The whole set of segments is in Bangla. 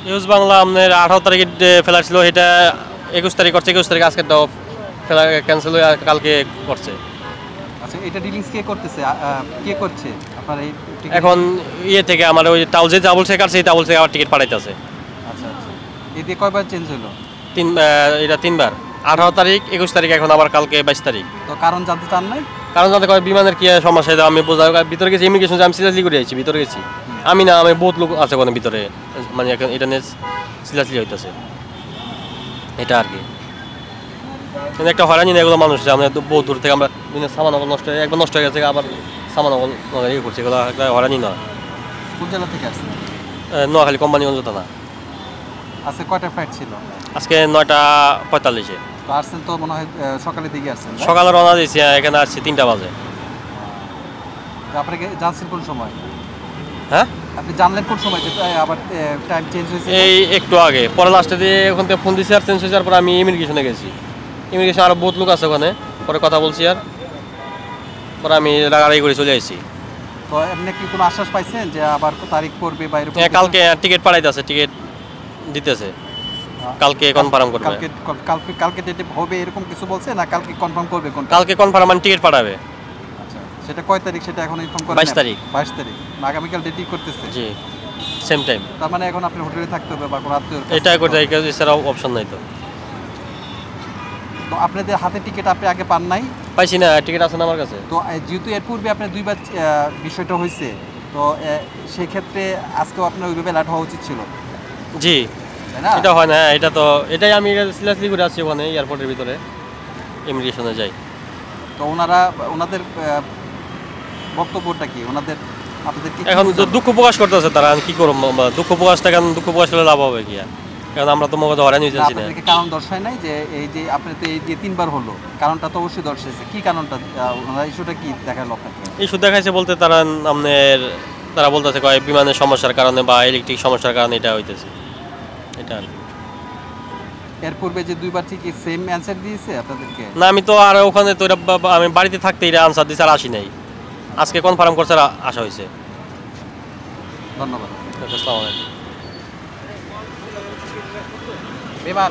নিউজ বাংলা আপনার 18 তারিখে ফেলার ছিল, এটা 21 তারিখ করছে, 21 তারিখ আজকে ফেলা ক্যান্সেল হয়ে কালকে করছে। আচ্ছা, এটা ডিলিংস কে করতেছে, কে করছে আপনার এই এখন ইয়ে থেকে আমার ওই যে ডাবল চেক আছে, এই ডাবল চেক আবার টিকিট পাঠাইতেছে। আচ্ছা আচ্ছা, এই দিয়ে কয়বার চেঞ্জ হলো? এটা 3বার, 18 তারিখ, 21 তারিখ, এখন আবার কালকে 22 তারিখ। তো কারণ জানতে চান নাই? কারণ জানতে কয় বিমানের কি সমস্যা, আমি বোঝা ভিতরে গেছি, ইমিগ্রেশন আমি সিরিয়াসলি করে আছি, ভিতরে গেছি আমি না, আমি বহুত লোক আছে ওখানে ভিতরে, মানে এখন এটা নিয়ে সিরিয়াসলি হইতেছে এটা আর কি। কিন্তু একটা হয়রানি না এগুলো মানুষ, আমরা বহু দূর থেকে আমরা সামান নষ্ট হয়ে একবার নষ্ট হয়ে গেছে, আবার সামান ইয়ে করছে, এগুলো একটা হয়রানি না। কোন জেলা থেকে আসছেন? নোয়াখালী কোম্পানিগঞ্জ থানা। আজকে কয়টা ফ্লাইট ছিল? আজকে 9:45-এ। তো আসছেন তো মনে হয় সকালের দিকে আসছেন? সকালে রওনা দিয়েছি, এখানে আসছি 3টা বাজে। আপনাকে জানছেন কোন সময়? হ্যাঁ, আপনি জানলেন কোন সময় যে আবার টাইম চেঞ্জ হয়েছে? এই একটু আগে, পরে লাস্টে দিয়ে ওখান থেকে ফোন দিয়েছি, আর চেঞ্জ হয়ে যাওয়ার পর আমি ইমিগ্রেশনে গেছি। ইমিগ্রেশন আরও বহুত লোক আছে ওখানে, পরে কথা বলছি, আর পরে আমি রাগারাগি করে চলে আসছি। তো এমনি কি কোনো আশ্বাস পাইছেন যে আবার তারিখ পড়বে বা এরকম? কালকে টিকিট পাঠাইতেছে, টিকিট দিতেছে, কালকে কনফার্ম করবে। কালকে ডেটে হবে এরকম কিছু বলছে না? কালকে কনফার্ম করবে? কালকে কনফার্ম, মানে টিকিট পাঠাবে। আচ্ছা, সেটা কয় তারিখ সেটা এখন ইনফর্ম করেন? 22 তারিখ। 22 তারিখ, আগামীকাল ডেটই করতেছে? জি, সেম টাইম। তার মানে এখন আপনি হোটেলে থাকতে হবে বা কোনো আত্মীয়? এটাই করতে হয়, এছাড়াও অপশন নাই। তো তো আপনাদের হাতে টিকিট আপনি আগে পান নাই? পাইছি না, টিকিট আছে না আমার কাছে। তো যেহেতু এর পূর্বে আপনার 2বার বিষয়টা হয়েছে, তো সেই ক্ষেত্রে আজকেও আপনার ওইভাবে লেট হওয়া উচিত ছিল। জি, তাই না? এটা হয় না, এটা তো এটাই আমি সিরিয়াসলি করে আসছি ওখানে এয়ারপোর্টের ভিতরে, ইমিগ্রেশনে যাই। তো ওনাদের বক্তব্যটা কি? ওনাদের আপনাদের কি এখন দুঃখ প্রকাশ করতেছে তারা, কি করব, দুঃখ প্রকাশটা কেন, দুঃখ প্রকাশ করলে লাভ হবে কি? কারণ আমরা তো মনে হয়রানি হয়ে যাচ্ছি না। আপনাদেরকে কারণ দর্শায় নাই যে এই যে আপনি তো এই যে 3বার হলো, কারণটা তো অবশ্যই দর্শাইছে। কি কারণটা, ওনারা ইস্যুটা কি দেখালো আপনাকে? ইস্যু দেখাইছে বলতে তারা বলতেছে কয় বিমানের সমস্যার কারণে বা ইলেকট্রিক সমস্যার কারণে এটা হইতেছে, এটা আর কি। এর পূর্বে যে 2বার ঠিক সেম অ্যানসার দিয়েছে আপনাদেরকে? না, আমি তো আর ওখানে তো আমি বাড়িতে থাকতে এটা আনসার দিয়েছি, আর আসি নাই। আজকে কনফার্ম করছে, আর আসা হয়েছে। ধন্যবাদ। আসসালামু আলাইকুম। বিমান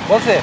বলছে